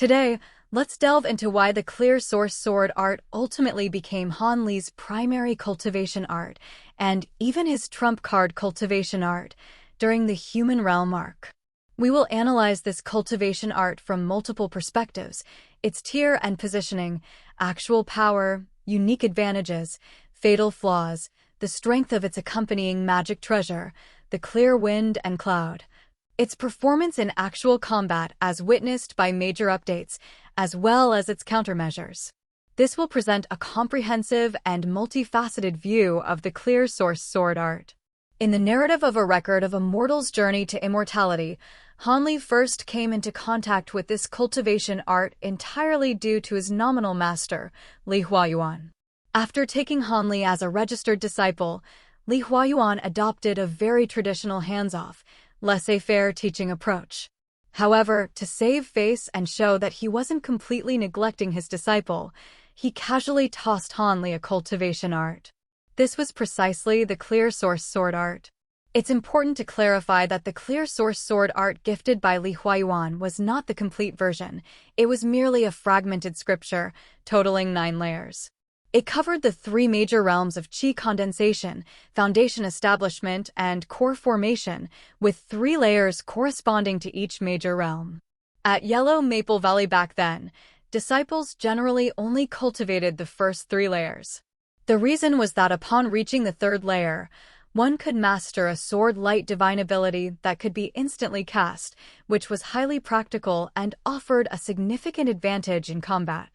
Today, let's delve into why the clear source sword art ultimately became Han Li's primary cultivation art, and even his trump card cultivation art, during the human realm arc. We will analyze this cultivation art from multiple perspectives: its tier and positioning, actual power, unique advantages, fatal flaws, the strength of its accompanying magic treasure, the clear wind and cloud, its performance in actual combat as witnessed by major updates, as well as its countermeasures. This will present a comprehensive and multifaceted view of the clear source sword art. In the narrative of a record of a mortal's journey to immortality, Han Li first came into contact with this cultivation art entirely due to his nominal master, Li Huayuan. After taking Han Li as a registered disciple, Li Huayuan adopted a very traditional hands-off, laissez-faire teaching approach. However, to save face and show that he wasn't completely neglecting his disciple, he casually tossed Han Li a cultivation art. This was precisely the clear source sword art. It's important to clarify that the clear source sword art gifted by Li Huayuan was not the complete version. It was merely a fragmented scripture, totaling 9 layers. It covered the 3 major realms of Qi condensation, foundation establishment, and core formation, with 3 layers corresponding to each major realm. At Yellow Maple Valley back then, disciples generally only cultivated the first 3 layers. The reason was that upon reaching the 3rd layer, one could master a sword-light divine ability that could be instantly cast, which was highly practical and offered a significant advantage in combat.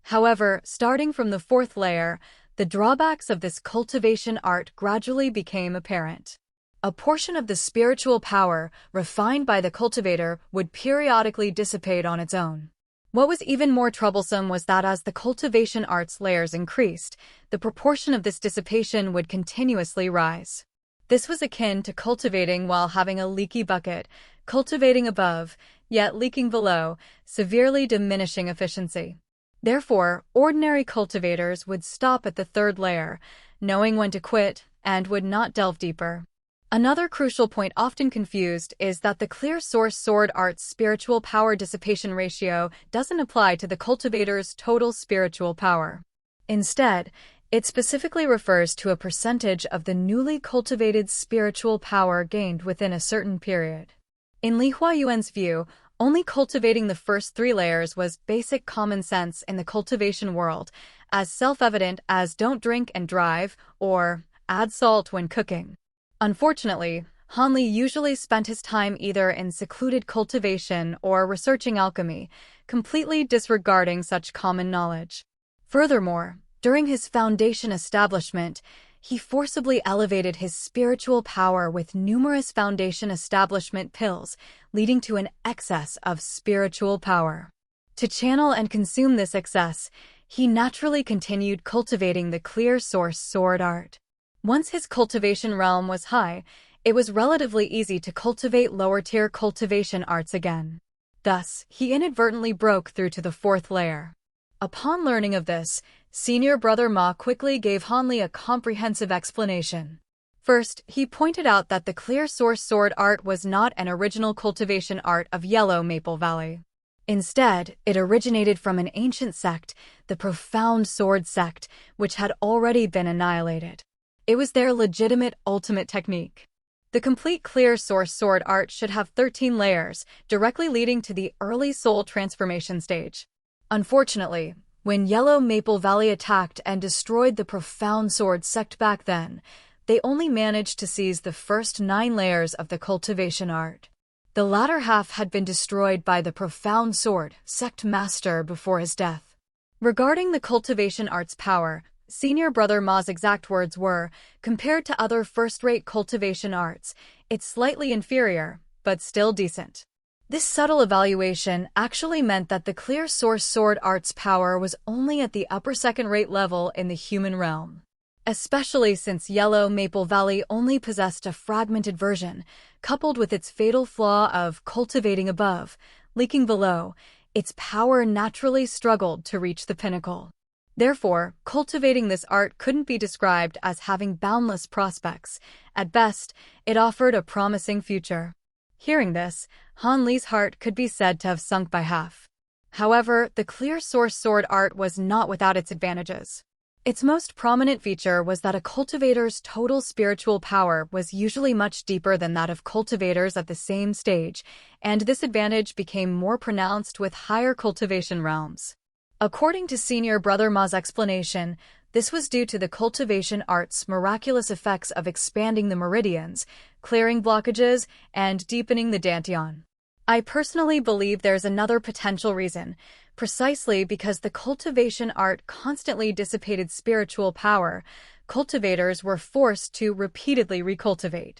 However, starting from the 4th layer, the drawbacks of this cultivation art gradually became apparent. A portion of the spiritual power refined by the cultivator would periodically dissipate on its own. What was even more troublesome was that as the cultivation art's layers increased, the proportion of this dissipation would continuously rise. This was akin to cultivating while having a leaky bucket, cultivating above, yet leaking below, severely diminishing efficiency. Therefore, ordinary cultivators would stop at the 3rd layer, knowing when to quit, and would not delve deeper. Another crucial point often confused is that the clear source sword art's spiritual power dissipation ratio doesn't apply to the cultivator's total spiritual power. Instead, it specifically refers to a percentage of the newly cultivated spiritual power gained within a certain period. In Li Huayuan's view, only cultivating the first 3 layers was basic common sense in the cultivation world, as self-evident as don't drink and drive, or add salt when cooking. Unfortunately, Han Li usually spent his time either in secluded cultivation or researching alchemy, completely disregarding such common knowledge. Furthermore, during his foundation establishment, he forcibly elevated his spiritual power with numerous foundation establishment pills, leading to an excess of spiritual power. To channel and consume this excess, he naturally continued cultivating the clear source sword art. Once his cultivation realm was high, it was relatively easy to cultivate lower-tier cultivation arts again. Thus, he inadvertently broke through to the 4th layer. Upon learning of this, senior brother Ma quickly gave Han Li a comprehensive explanation. First, he pointed out that the clear source sword art was not an original cultivation art of Yellow Maple Valley. Instead, it originated from an ancient sect, the Profound Sword Sect, which had already been annihilated. It was their legitimate ultimate technique. The complete clear source sword art should have 13 layers, directly leading to the early soul transformation stage. Unfortunately, when Yellow Maple Valley attacked and destroyed the Profound Sword Sect back then, they only managed to seize the first 9 layers of the cultivation art. The latter half had been destroyed by the Profound Sword Sect Master before his death. Regarding the cultivation art's power, senior brother Ma's exact words were, compared to other first-rate cultivation arts, it's slightly inferior, but still decent. This subtle evaluation actually meant that the clear source sword art's power was only at the upper second-rate level in the human realm. Especially since Yellow Maple Valley only possessed a fragmented version, coupled with its fatal flaw of cultivating above, leaking below, its power naturally struggled to reach the pinnacle. Therefore, cultivating this art couldn't be described as having boundless prospects. At best, it offered a promising future. Hearing this, Han Li's heart could be said to have sunk by half. However, the clear source sword art was not without its advantages. Its most prominent feature was that a cultivator's total spiritual power was usually much deeper than that of cultivators at the same stage, and this advantage became more pronounced with higher cultivation realms. According to Senior Brother Ma's explanation, this was due to the cultivation art's miraculous effects of expanding the meridians, clearing blockages, and deepening the dantian. I personally believe there's another potential reason, precisely because the cultivation art constantly dissipated spiritual power. Cultivators were forced to repeatedly recultivate.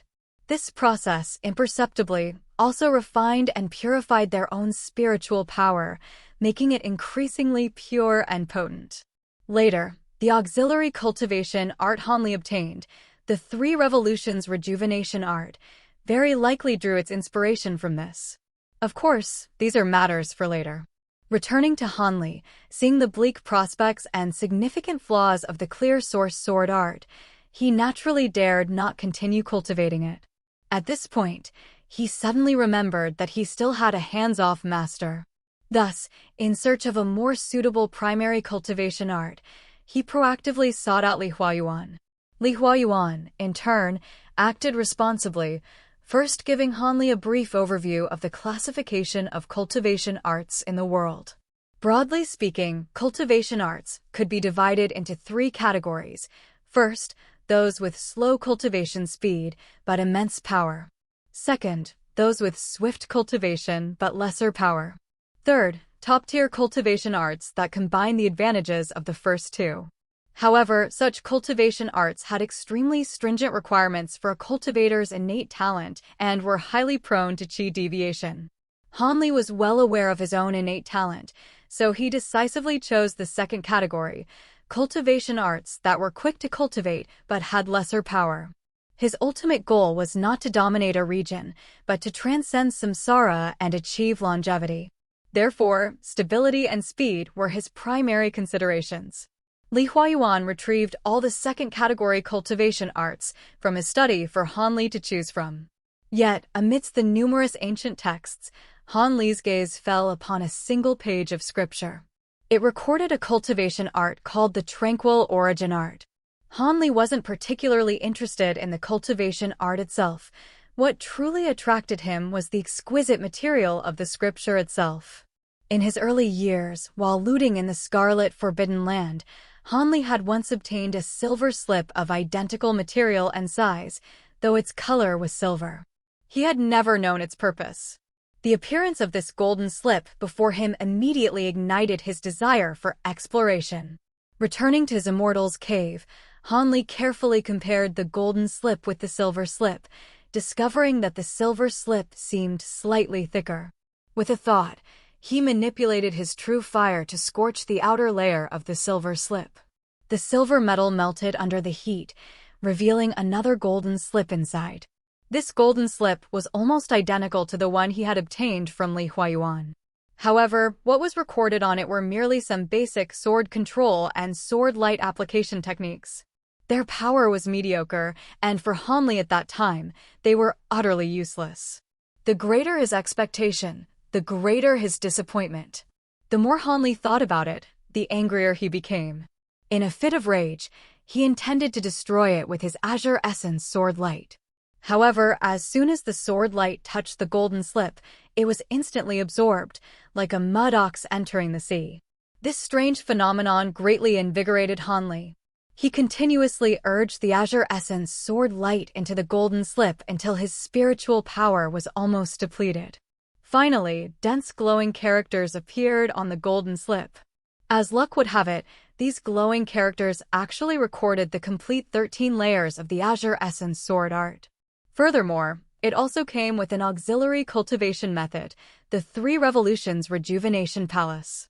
This process, imperceptibly, also refined and purified their own spiritual power, making it increasingly pure and potent. Later, the auxiliary cultivation art Hanli obtained, the Three Revolutions rejuvenation art, very likely drew its inspiration from this. Of course, these are matters for later. Returning to Hanli, seeing the bleak prospects and significant flaws of the clear source sword art, he naturally dared not continue cultivating it. At this point, he suddenly remembered that he still had a hands-off master. Thus, in search of a more suitable primary cultivation art, he proactively sought out Li Huayuan. Li Huayuan, in turn, acted responsibly, first giving Hanli a brief overview of the classification of cultivation arts in the world. Broadly speaking, cultivation arts could be divided into three categories. First, those with slow cultivation speed but immense power. Second, those with swift cultivation but lesser power. Third, top-tier cultivation arts that combine the advantages of the first two. However, such cultivation arts had extremely stringent requirements for a cultivator's innate talent and were highly prone to chi deviation. Hanli was well aware of his own innate talent, so he decisively chose the second category, cultivation arts that were quick to cultivate but had lesser power. His ultimate goal was not to dominate a region, but to transcend samsara and achieve longevity. Therefore, stability and speed were his primary considerations. Li Huayuan retrieved all the second-category cultivation arts from his study for Hanli to choose from. Yet, amidst the numerous ancient texts, Hanli's gaze fell upon a single page of scripture. It recorded a cultivation art called the Tranquil Origin Art. Hanli wasn't particularly interested in the cultivation art itself. What truly attracted him was the exquisite material of the scripture itself. In his early years, while looting in the Scarlet Forbidden Land, Hanli had once obtained a silver slip of identical material and size, though its color was silver. He had never known its purpose. The appearance of this golden slip before him immediately ignited his desire for exploration. Returning to Immortal's cave, Hanli carefully compared the golden slip with the silver slip, discovering that the silver slip seemed slightly thicker. With a thought, he manipulated his true fire to scorch the outer layer of the silver slip. The silver metal melted under the heat, revealing another golden slip inside. This golden slip was almost identical to the one he had obtained from Li Huayuan. However, what was recorded on it were merely some basic sword control and sword light application techniques. Their power was mediocre, and for Hanli at that time, they were utterly useless. The greater his expectation, the greater his disappointment. The more Hanli thought about it, the angrier he became. In a fit of rage, he intended to destroy it with his Azure Essence sword light. However, as soon as the sword light touched the golden slip, it was instantly absorbed, like a mud ox entering the sea. This strange phenomenon greatly invigorated Hanli. He continuously urged the Azure Essence sword light into the golden slip until his spiritual power was almost depleted. Finally, dense glowing characters appeared on the golden slip. As luck would have it, these glowing characters actually recorded the complete 13 layers of the Azure Essence sword art. Furthermore, it also came with an auxiliary cultivation method, the Three Revolutions Rejuvenation Palace.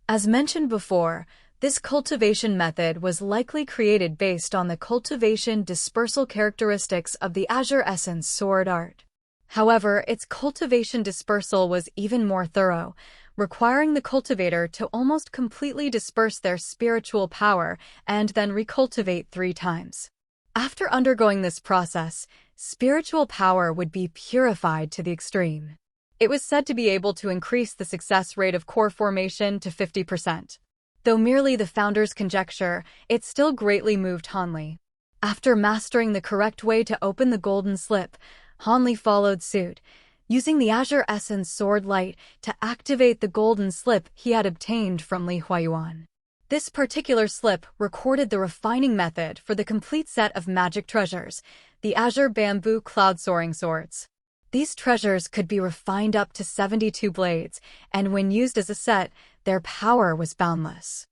As mentioned before, this cultivation method was likely created based on the cultivation dispersal characteristics of the Azure Essence sword art. However, its cultivation dispersal was even more thorough, requiring the cultivator to almost completely disperse their spiritual power and then recultivate 3 times. After undergoing this process, spiritual power would be purified to the extreme. It was said to be able to increase the success rate of core formation to 50%. Though merely the founder's conjecture, it still greatly moved Hanli. After mastering the correct way to open the golden slip, Hanli followed suit, using the Azure Essence Sword Light to activate the golden slip he had obtained from Li Huayuan. This particular slip recorded the refining method for the complete set of magic treasures, the Azure Bamboo Cloud Soaring Swords. These treasures could be refined up to 72 blades, and when used as a set, their power was boundless.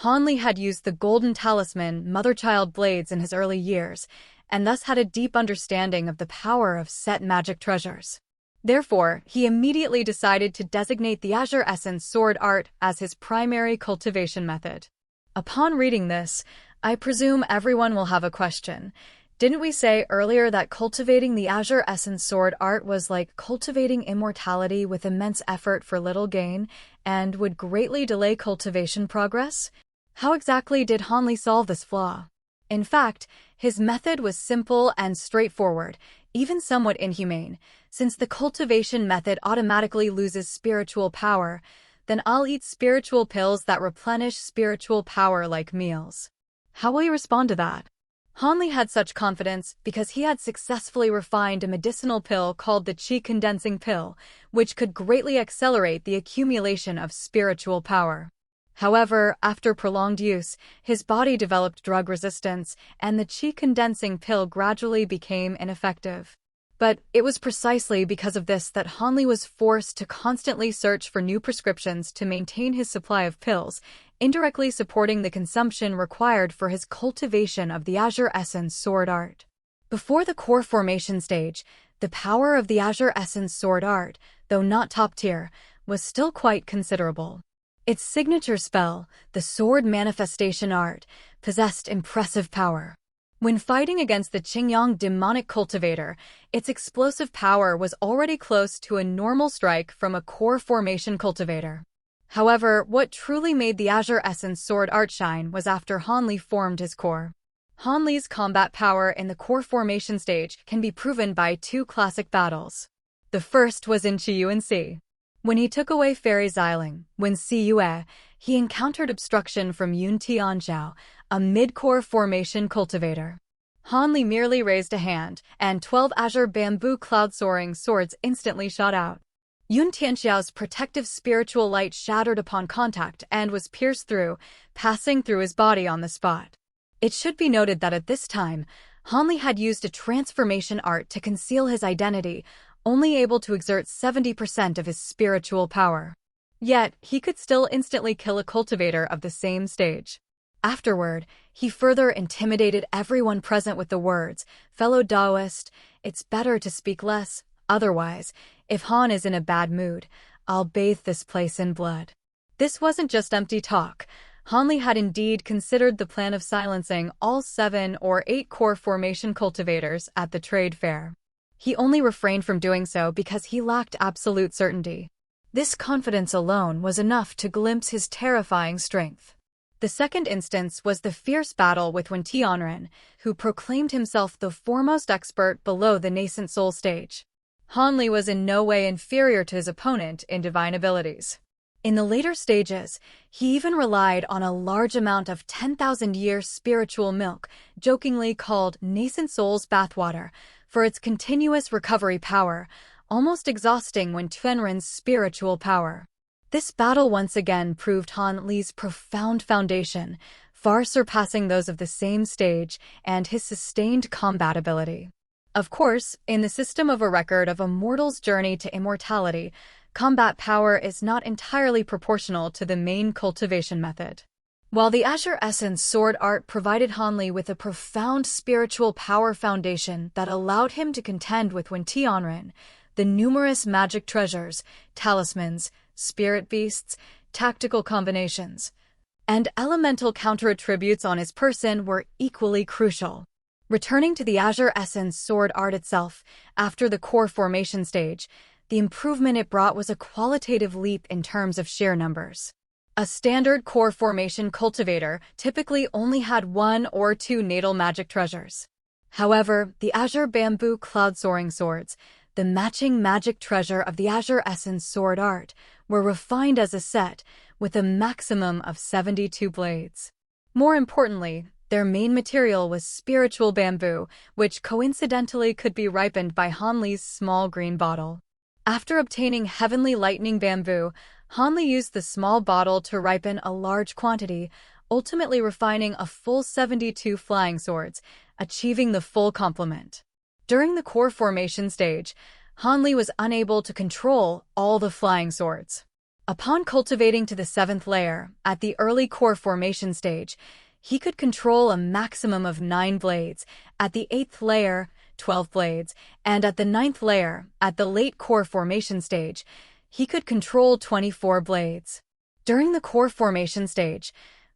Hanli had used the Golden Talisman Mother-Child blades in his early years, and thus had a deep understanding of the power of set magic treasures. Therefore, he immediately decided to designate the Azure Essence Sword Art as his primary cultivation method. Upon reading this, I presume everyone will have a question. Didn't we say earlier that cultivating the Azure Essence Sword Art was like cultivating immortality with immense effort for little gain, and would greatly delay cultivation progress? How exactly did Hanli solve this flaw? In fact, his method was simple and straightforward, even somewhat inhumane. Since the cultivation method automatically loses spiritual power, then I'll eat spiritual pills that replenish spiritual power like meals. How will you respond to that? Hanli had such confidence because he had successfully refined a medicinal pill called the Qi Condensing Pill, which could greatly accelerate the accumulation of spiritual power. However, after prolonged use, his body developed drug resistance, and the Qi Condensing Pill gradually became ineffective. But it was precisely because of this that Hanli was forced to constantly search for new prescriptions to maintain his supply of pills, indirectly supporting the consumption required for his cultivation of the Azure Essence Sword Art. Before the core formation stage, the power of the Azure Essence Sword Art, though not top tier, was still quite considerable. Its signature spell, the Sword Manifestation Art, possessed impressive power. When fighting against the Qingyang demonic cultivator, its explosive power was already close to a normal strike from a core formation cultivator. However, what truly made the Azure Essence Sword Art shine was after Hanli formed his core. Hanli's combat power in the core formation stage can be proven by two classic battles. The first was in Qiyuan Sea. When he took away Fairy Xiling, when Siyue, he encountered obstruction from Yun Tianzhao, a mid-core formation cultivator. Hanli merely raised a hand, and 12 Azure Bamboo Cloud Soaring Swords instantly shot out. Yun Tianzhao's protective spiritual light shattered upon contact and was pierced through, passing through his body on the spot. It should be noted that at this time, Hanli had used a transformation art to conceal his identity, only able to exert 70% of his spiritual power. Yet, he could still instantly kill a cultivator of the same stage. Afterward, he further intimidated everyone present with the words, "Fellow Taoist, it's better to speak less, otherwise, if Han is in a bad mood, I'll bathe this place in blood." This wasn't just empty talk. Hanli had indeed considered the plan of silencing all 7 or 8 core formation cultivators at the trade fair. He only refrained from doing so because he lacked absolute certainty. This confidence alone was enough to glimpse his terrifying strength. The second instance was the fierce battle with Wen Tianren, who proclaimed himself the foremost expert below the nascent soul stage. Hanli was in no way inferior to his opponent in divine abilities. In the later stages, he even relied on a large amount of 10,000-year spiritual milk, jokingly called nascent soul's bathwater, for its continuous recovery power, almost exhausting Wen Tianren's spiritual power. This battle once again proved Han Li's profound foundation, far surpassing those of the same stage, and his sustained combat ability. Of course, in the system of a record of a mortal's journey to immortality, combat power is not entirely proportional to the main cultivation method. While the Azure Essence Sword Art provided Hanli with a profound spiritual power foundation that allowed him to contend with Wen Tianren, the numerous magic treasures, talismans, spirit beasts, tactical combinations, and elemental counter-attributes on his person were equally crucial. Returning to the Azure Essence Sword Art itself, after the core formation stage, the improvement it brought was a qualitative leap in terms of sheer numbers. A standard core formation cultivator typically only had 1 or 2 natal magic treasures. However, the Azure Bamboo Cloud Soaring Swords, the matching magic treasure of the Azure Essence sword art, were refined as a set, with a maximum of 72 blades. More importantly, their main material was spiritual bamboo, which coincidentally could be ripened by Hanli's small green bottle. After obtaining heavenly lightning bamboo, Hanli used the small bottle to ripen a large quantity, ultimately refining a full 72 flying swords, achieving the full complement. During the core formation stage, Hanli was unable to control all the flying swords. Upon cultivating to the 7th layer, at the early core formation stage, he could control a maximum of 9 blades, at the 8th layer, 12 blades, and at the 9th layer, at the late core formation stage, he could control 24 blades. During the core formation stage,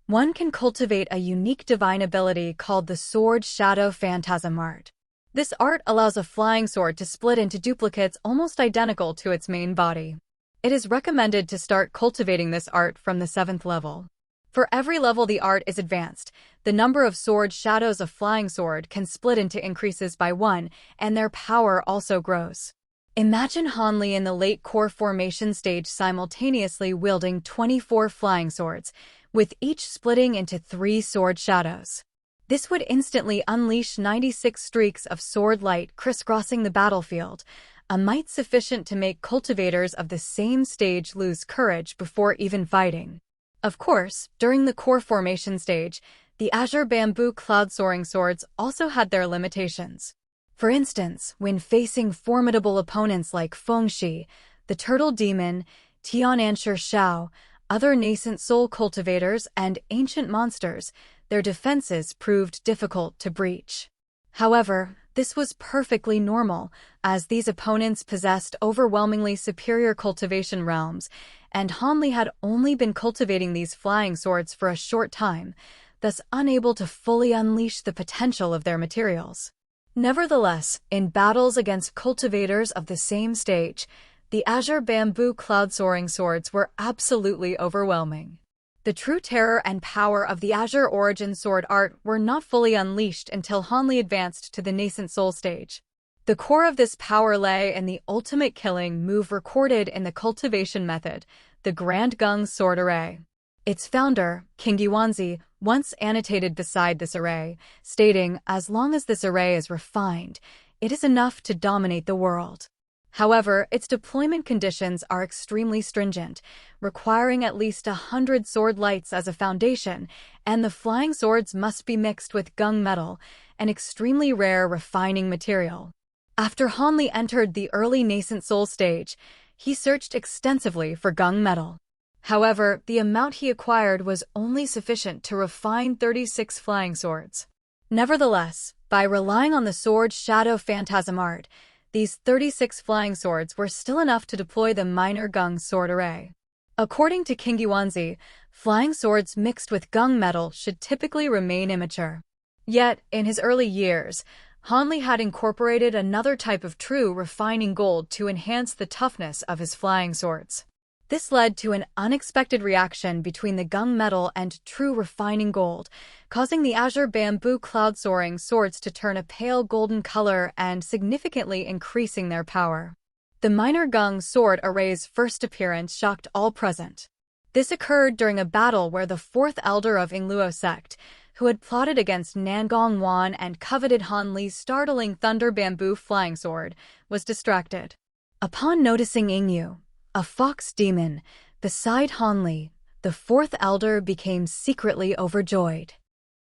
one can cultivate a unique divine ability called the Sword Shadow Phantasm art. This art allows a flying sword to split into duplicates almost identical to its main body. It is recommended to start cultivating this art from the 7th level. For every level the art is advanced, the number of sword shadows a flying sword can split into increases by 1, and their power also grows. Imagine Hanli in the late core formation stage simultaneously wielding 24 flying swords, with each splitting into 3 sword shadows. This would instantly unleash 96 streaks of sword light crisscrossing the battlefield, a might sufficient to make cultivators of the same stage lose courage before even fighting. Of course, during the core formation stage, the Azure Bamboo Cloud Soaring Swords also had their limitations. For instance, when facing formidable opponents like Fengxi, the Turtle Demon, Tianansher Shao, other nascent soul cultivators, and ancient monsters, their defenses proved difficult to breach. However, this was perfectly normal, as these opponents possessed overwhelmingly superior cultivation realms, and Hanli had only been cultivating these flying swords for a short time, thus unable to fully unleash the potential of their materials. Nevertheless, in battles against cultivators of the same stage, the Azure Bamboo Cloud Soaring Swords were absolutely overwhelming. The true terror and power of the Azure Origin Sword art were not fully unleashed until Hanli advanced to the Nascent Soul stage. The core of this power lay in the ultimate killing move recorded in the cultivation method, the Grand Gung Sword Array. Its founder, King Yuanzi, once annotated beside this array, stating, "As long as this array is refined, it is enough to dominate the world." However, its deployment conditions are extremely stringent, requiring at least 100 sword lights as a foundation, and the flying swords must be mixed with gung metal, an extremely rare refining material. After Hanli entered the early nascent soul stage, he searched extensively for gung metal. However, the amount he acquired was only sufficient to refine 36 flying swords. Nevertheless, by relying on the Sword Shadow Phantasm art, these 36 flying swords were still enough to deploy the minor gung sword array. According to King Yuanzi, flying swords mixed with gung metal should typically remain immature. Yet, in his early years, Hanli had incorporated another type of true refining gold to enhance the toughness of his flying swords. This led to an unexpected reaction between the gung metal and true refining gold, causing the Azure Bamboo Cloud Soaring Swords to turn a pale golden color and significantly increasing their power. The minor gung sword array's first appearance shocked all present. This occurred during a battle where the fourth elder of Yingluo sect, who had plotted against Nangong Wan and coveted Hanli's startling Thunder Bamboo flying sword, was distracted. Upon noticing Yingyu, a fox demon, beside Hanli, the fourth elder became secretly overjoyed.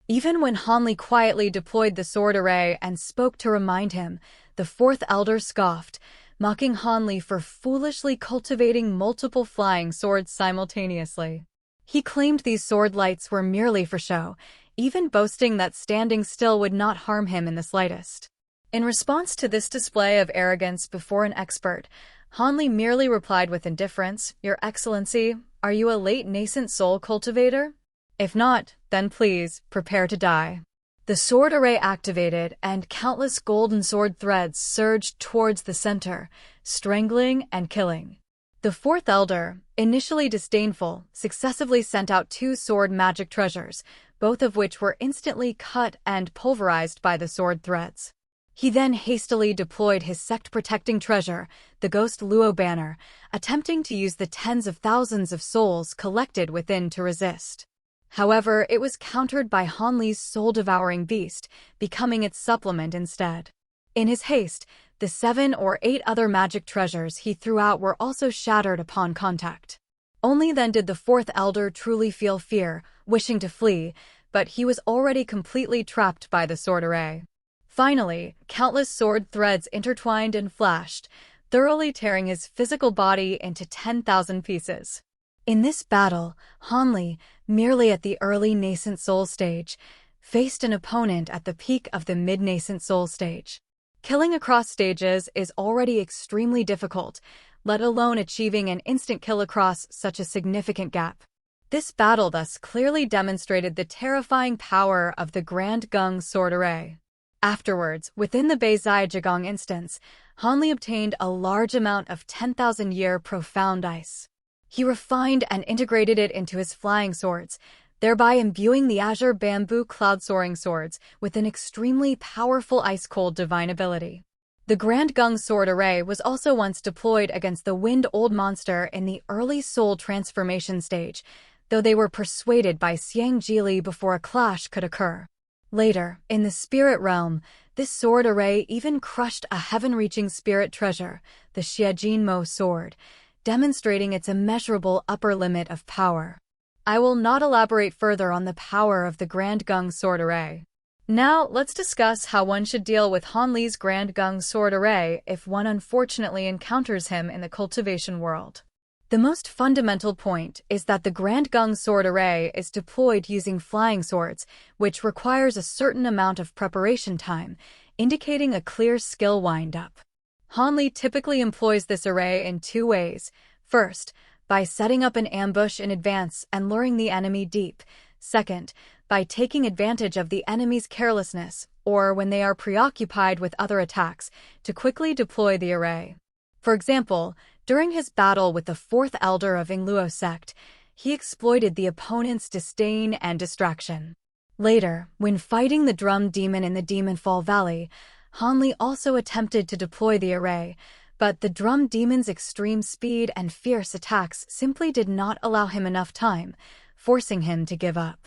Even when Hanli quietly deployed the sword array and spoke to remind him, the fourth elder scoffed, mocking Hanli for foolishly cultivating multiple flying swords simultaneously. He claimed these sword lights were merely for show, even boasting that standing still would not harm him in the slightest. In response to this display of arrogance before an expert, Hanli merely replied with indifference, "Your Excellency, are you a late nascent soul cultivator? If not, then please, prepare to die." The sword array activated, and countless golden sword threads surged towards the center, strangling and killing. The fourth elder, initially disdainful, successively sent out 2 sword magic treasures, both of which were instantly cut and pulverized by the sword threads. He then hastily deployed his sect-protecting treasure, the Ghost Luo banner, attempting to use the tens of thousands of souls collected within to resist. However, it was countered by Han Li's soul-devouring beast, becoming its supplement instead. In his haste, the 7 or 8 other magic treasures he threw out were also shattered upon contact. Only then did the fourth elder truly feel fear, wishing to flee, but he was already completely trapped by the sword array. Finally, countless sword threads intertwined and flashed, thoroughly tearing his physical body into 10,000 pieces. In this battle, Han Li, merely at the early nascent soul stage, faced an opponent at the peak of the mid-nascent soul stage. Killing across stages is already extremely difficult, let alone achieving an instant kill across such a significant gap. This battle thus clearly demonstrated the terrifying power of the Grand Gung sword array. Afterwards, within the Beizai Zhigong instance, Han Li obtained a large amount of 10,000-year profound ice. He refined and integrated it into his flying swords, thereby imbuing the azure bamboo cloud-soaring swords with an extremely powerful ice-cold divine ability. The Grand Gung sword array was also once deployed against the Wind Old monster in the early soul transformation stage, though they were persuaded by Xiang Jili before a clash could occur. Later, in the spirit realm, this sword array even crushed a heaven-reaching spirit treasure, the Xiejinmo sword, demonstrating its immeasurable upper limit of power. I will not elaborate further on the power of the Grand Gung sword array. Now, let's discuss how one should deal with Han Li's Grand Gung sword array if one unfortunately encounters him in the cultivation world. The most fundamental point is that the Grand Gung sword array is deployed using flying swords, which requires a certain amount of preparation time, indicating a clear skill wind-up. Han Li typically employs this array in 2 ways. First, by setting up an ambush in advance and luring the enemy deep. Second, by taking advantage of the enemy's carelessness, or when they are preoccupied with other attacks, to quickly deploy the array. For example, during his battle with the 4th elder of Yingluo sect, he exploited the opponent's disdain and distraction. Later, when fighting the drum demon in the Demonfall Valley, Han Li also attempted to deploy the array, but the drum demon's extreme speed and fierce attacks simply did not allow him enough time, forcing him to give up.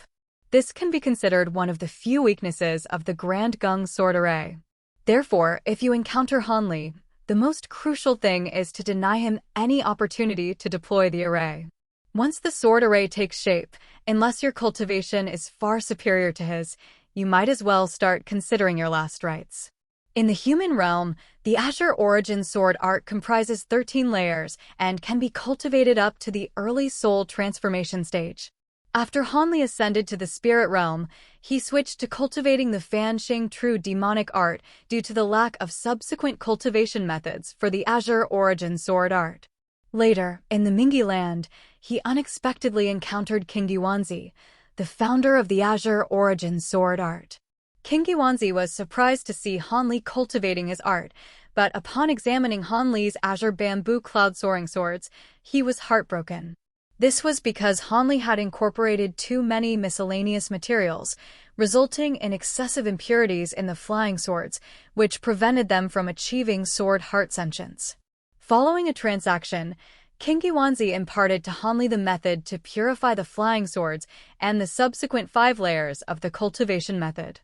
This can be considered one of the few weaknesses of the Grand Gung sword array. Therefore, if you encounter Han Li, the most crucial thing is to deny him any opportunity to deploy the array. Once the sword array takes shape, unless your cultivation is far superior to his, you might as well start considering your last rites. In the human realm, the Azure Origin sword art comprises 13 layers and can be cultivated up to the early soul transformation stage. After Han Li ascended to the spirit realm, he switched to cultivating the Fanxing True demonic art due to the lack of subsequent cultivation methods for the Azure Origin sword art. Later, in the Mingi land, he unexpectedly encountered King Guanzi, the founder of the Azure Origin sword art. King Guanzi was surprised to see Han Li cultivating his art, but upon examining Han Li's Azure Bamboo Cloud-Soaring swords, he was heartbroken. This was because Han Li had incorporated too many miscellaneous materials, resulting in excessive impurities in the flying swords, which prevented them from achieving sword heart sentience. Following a transaction, King Guanzi imparted to Han Li the method to purify the flying swords and the subsequent 5 layers of the cultivation method.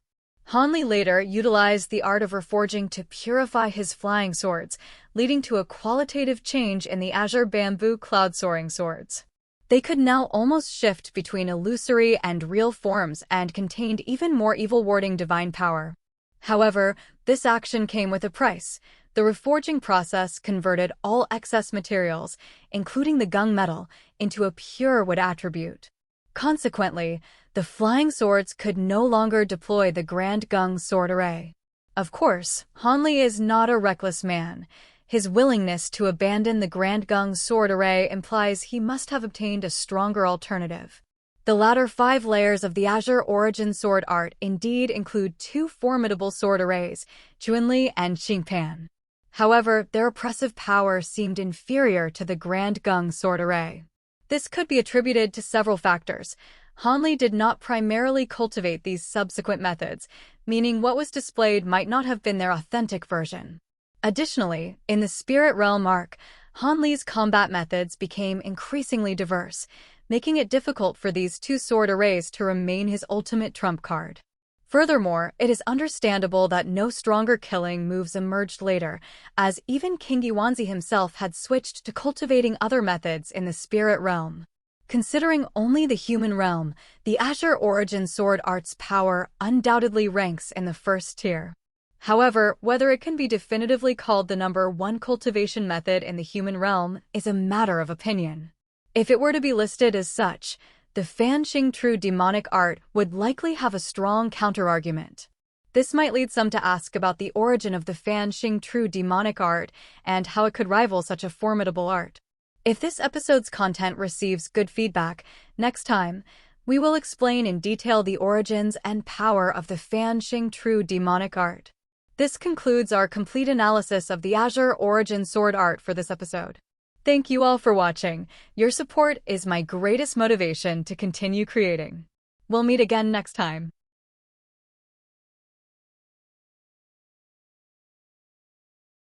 Han Li later utilized the art of reforging to purify his flying swords, leading to a qualitative change in the Azure Bamboo Cloud-Soaring swords. They could now almost shift between illusory and real forms and contained even more evil-warding divine power. However, this action came with a price. The reforging process converted all excess materials, including the gung metal, into a pure wood attribute. Consequently, the flying swords could no longer deploy the Grand Gung sword array. Of course, Han Li is not a reckless man. His willingness to abandon the Grand Gung sword array implies he must have obtained a stronger alternative. The latter 5 layers of the Azure Origin sword art indeed include 2 formidable sword arrays, Chuanli and Xingpan. However, their oppressive power seemed inferior to the Grand Gung sword array. This could be attributed to several factors. Han did not primarily cultivate these subsequent methods, meaning what was displayed might not have been their authentic version. Additionally, in the Spirit Realm arc, Han combat methods became increasingly diverse, making it difficult for these two sword arrays to remain his ultimate trump card. Furthermore, it is understandable that no stronger killing moves emerged later, as even King Yuanzi himself had switched to cultivating other methods in the Spirit Realm. Considering only the human realm, the Azure Origin Sword Art's power undoubtedly ranks in the first tier. However, whether it can be definitively called the #1 cultivation method in the human realm is a matter of opinion. If it were to be listed as such, the Fan Xing True demonic art would likely have a strong counterargument. This might lead some to ask about the origin of the Fan Xing True demonic art and how it could rival such a formidable art. If this episode's content receives good feedback, next time, we will explain in detail the origins and power of the Fan Xing True demonic art. This concludes our complete analysis of the Azure Origin Sword Art for this episode. Thank you all for watching. Your support is my greatest motivation to continue creating. We'll meet again next time.